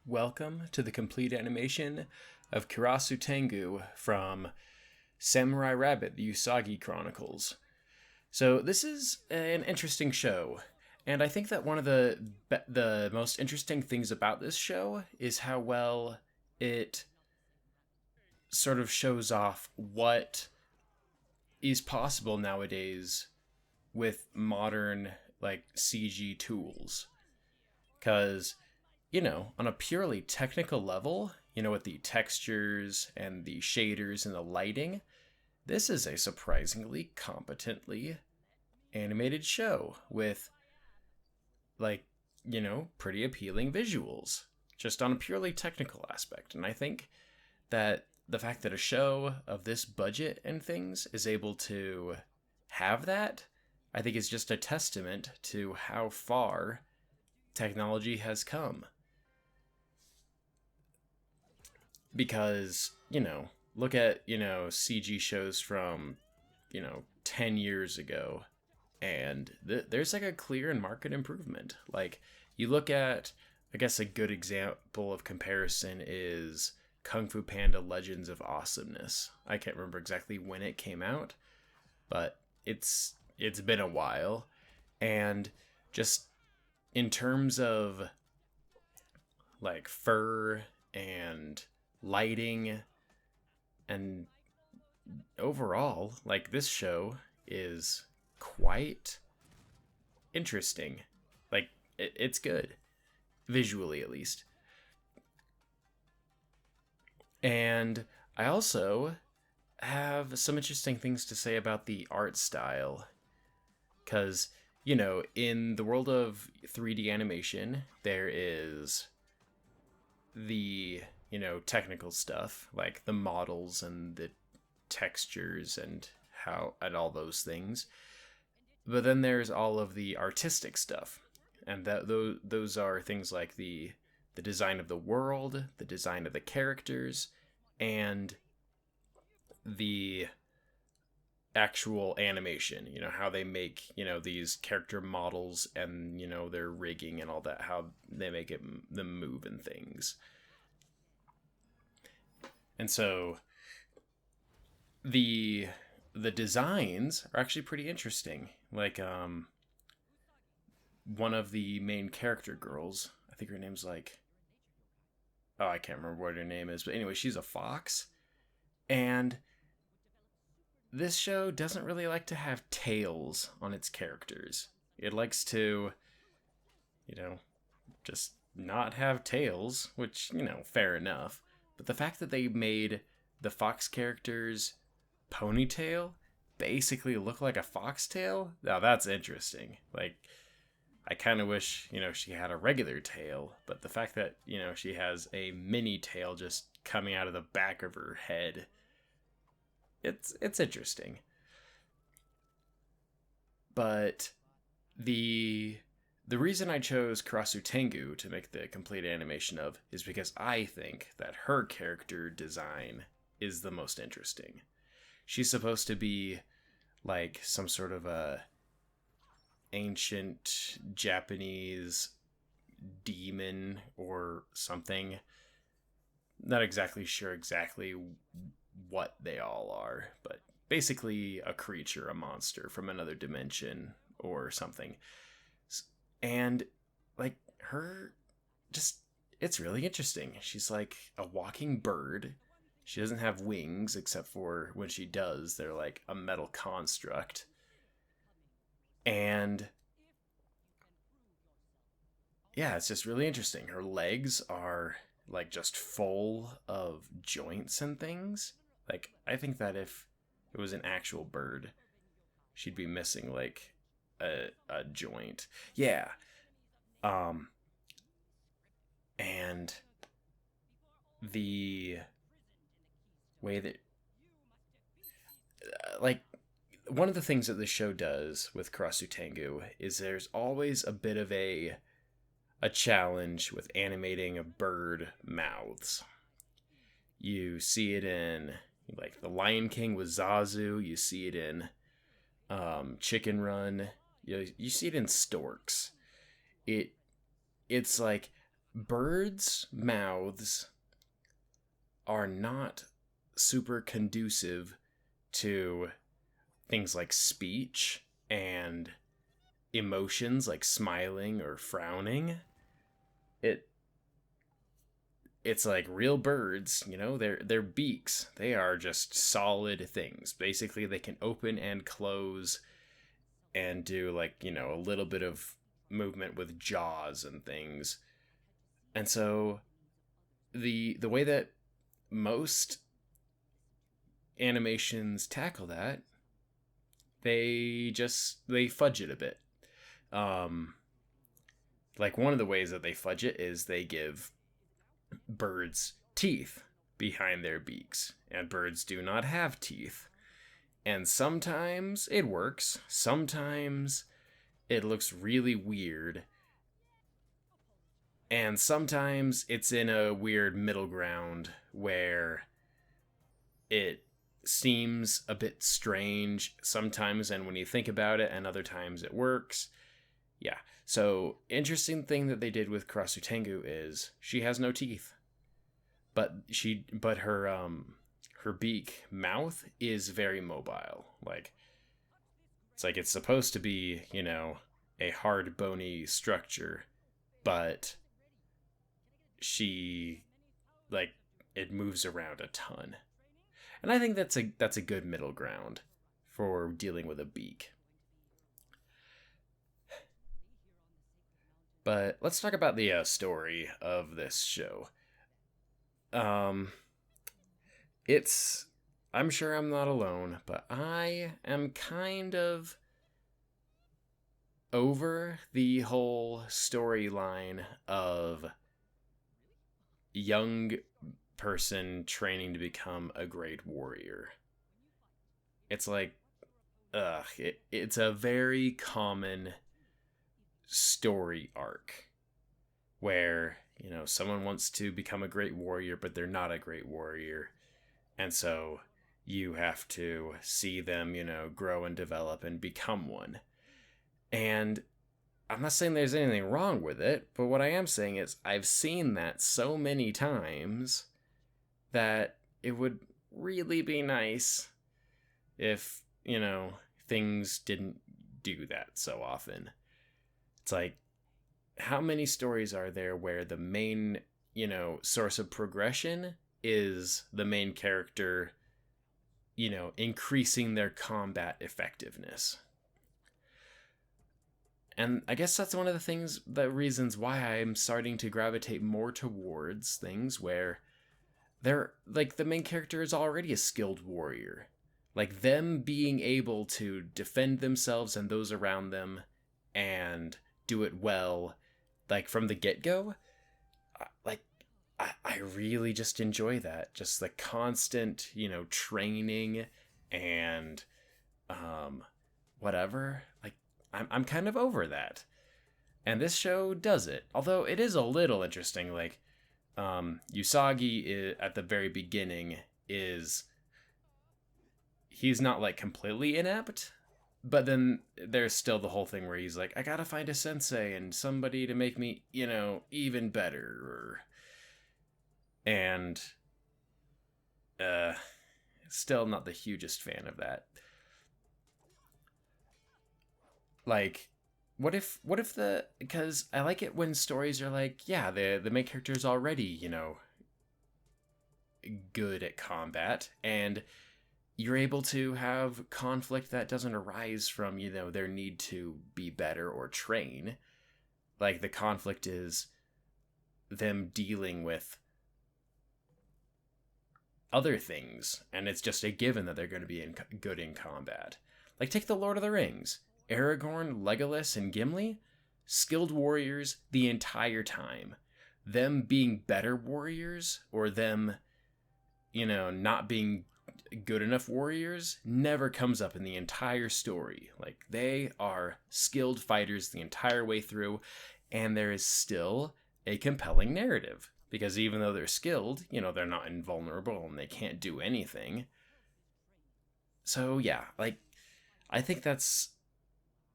Welcome to the complete animation of Kerasu-Tengu from Samurai Rabbit, the Usagi Chronicles. So this is an interesting show, and I think that one of the most interesting things about this show is how well it sort of shows off what is possible nowadays with modern CG tools. Cuz on a purely technical level, with the textures and the shaders and the lighting, this is a surprisingly competently animated show with, pretty appealing visuals, just on a purely technical aspect. And I think that the fact that a show of this budget and things is able to have that, I think is just a testament to how far technology has come. Because, look at, CG shows from, 10 years ago, and there's a clear and marked improvement. Like, you look at, I guess a good example of comparison is Kung Fu Panda Legends of Awesomeness. I can't remember exactly when it came out, but it's been a while. And just in terms of fur and lighting and overall, this show is quite interesting. It's good, visually at least. And I also have some interesting things to say about the art style. Because, in the world of 3D animation, there is the, technical stuff, like the models and the textures and all those things. But then there's all of the artistic stuff. And those are things like the design of the world, the design of the characters, and the actual animation, how they make, these character models and, their rigging and all that, how they make them move and things. And so the designs are actually pretty interesting. One of the main character girls, I think her name's I can't remember what her name is, but anyway, she's a fox. And this show doesn't really like to have tails on its characters. It likes to, just not have tails, which, fair enough. But the fact that they made the fox characters ponytail basically look like a foxtail, now that's interesting. I kind of wish, she had a regular tail, but the fact that, she has a mini tail just coming out of the back of her head, it's interesting. But the reason I chose Kerasu-Tengu to make the complete animation of is because I think that her character design is the most interesting. She's supposed to be some sort of a ancient Japanese demon or something. Not exactly sure exactly what they all are, but basically a creature, a monster from another dimension or something. And her, just, it's really interesting. She's like a walking bird. She doesn't have wings, except for when she does, they're like a metal construct. And yeah, it's just really interesting. Her legs are just full of joints and things. I think that if it was an actual bird, she'd be missing a joint. Yeah. And the way that one of the things that the show does with Kerasu-Tengu is there's always a bit of a challenge with animating a bird mouths. You see it in The Lion King with Zazu. You see it in Chicken Run. You see it in Storks. It's birds' mouths are not super conducive to things like speech and emotions like smiling or frowning. It it's like real birds, their beaks, they are just solid things. Basically, they can open and close and do like, a little bit of movement with jaws and things. And so the way that most animations tackle that, they fudge it a bit. Um like one of the ways that they fudge it is they give birds teeth behind their beaks, and birds do not have teeth. And sometimes it works, sometimes it looks really weird, and sometimes it's in a weird middle ground where it seems a bit strange sometimes, and when you think about it, and other times it works. Yeah. So, interesting thing that they did with Kerasu-Tengu is she has no teeth, but her beak mouth is very mobile. Like it's supposed to be, a hard bony structure, but she like it moves around a ton. And I think that's a good middle ground for dealing with a beak. But let's talk about the story of this show. Um, it's I'm sure I'm not alone, but I am kind of over the whole storyline of young person training to become a great warrior. It's like, it's a very common story arc where, someone wants to become a great warrior, but they're not a great warrior. And so you have to see them, grow and develop and become one. And I'm not saying there's anything wrong with it, but what I am saying is I've seen that so many times that it would really be nice if, things didn't do that so often. It's like, how many stories are there where the main, source of progression is the main character, increasing their combat effectiveness? And I guess that's one of the reasons why I'm starting to gravitate more towards things where they're like the main character is already a skilled warrior. Like them being able to defend themselves and those around them and do it well, like from the get go. Like, I really just enjoy that. Just the constant, training and whatever. Like, I'm kind of over that. And this show does it. Although it is a little interesting. Like, Usagi at the very beginning is. He's not like completely inept, but then there's still the whole thing where he's like, I gotta find a sensei and somebody to make me, even better. And still not the hugest fan of that. Like, what if because I like it when stories are like, yeah, the main character is already, good at combat, and you're able to have conflict that doesn't arise from, their need to be better or train. Like, the conflict is them dealing with other things, and it's just a given that they're going to be good in combat. Like, take the Lord of the Rings. Aragorn, Legolas, and Gimli, skilled warriors the entire time. Them being better warriors, or them, not being good enough warriors, never comes up in the entire story. Like, they are skilled fighters the entire way through, and there is still a compelling narrative. Because even though they're skilled, they're not invulnerable and they can't do anything. So, yeah, like, I think that's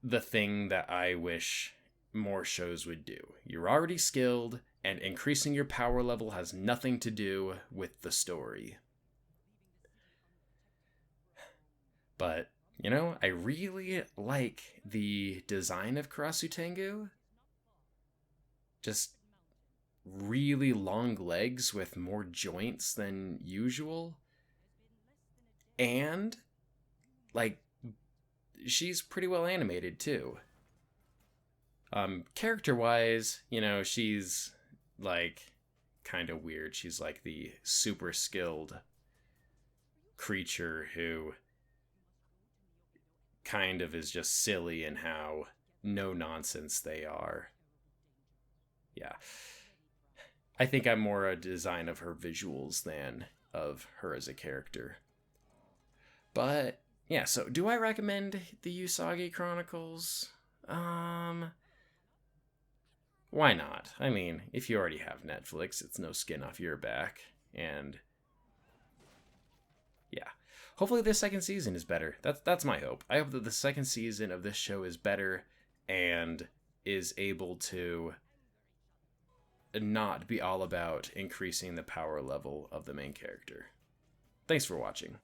the thing that I wish more shows would do. You're already skilled, and increasing your power level has nothing to do with the story. But, I really like the design of Kerasu-Tengu. Just really long legs with more joints than usual. And, like, she's pretty well animated, too. Character-wise, she's, like, kind of weird. She's, like, the super skilled creature who kind of is just silly in how no nonsense they are. Yeah. I think I'm more a design of her visuals than of her as a character. But yeah, so do I recommend the Usagi Chronicles? Why not? I mean, if you already have Netflix, it's no skin off your back. And yeah. Hopefully the second season is better. That's my hope. I hope that the second season of this show is better and is able to not be all about increasing the power level of the main character. Thanks for watching.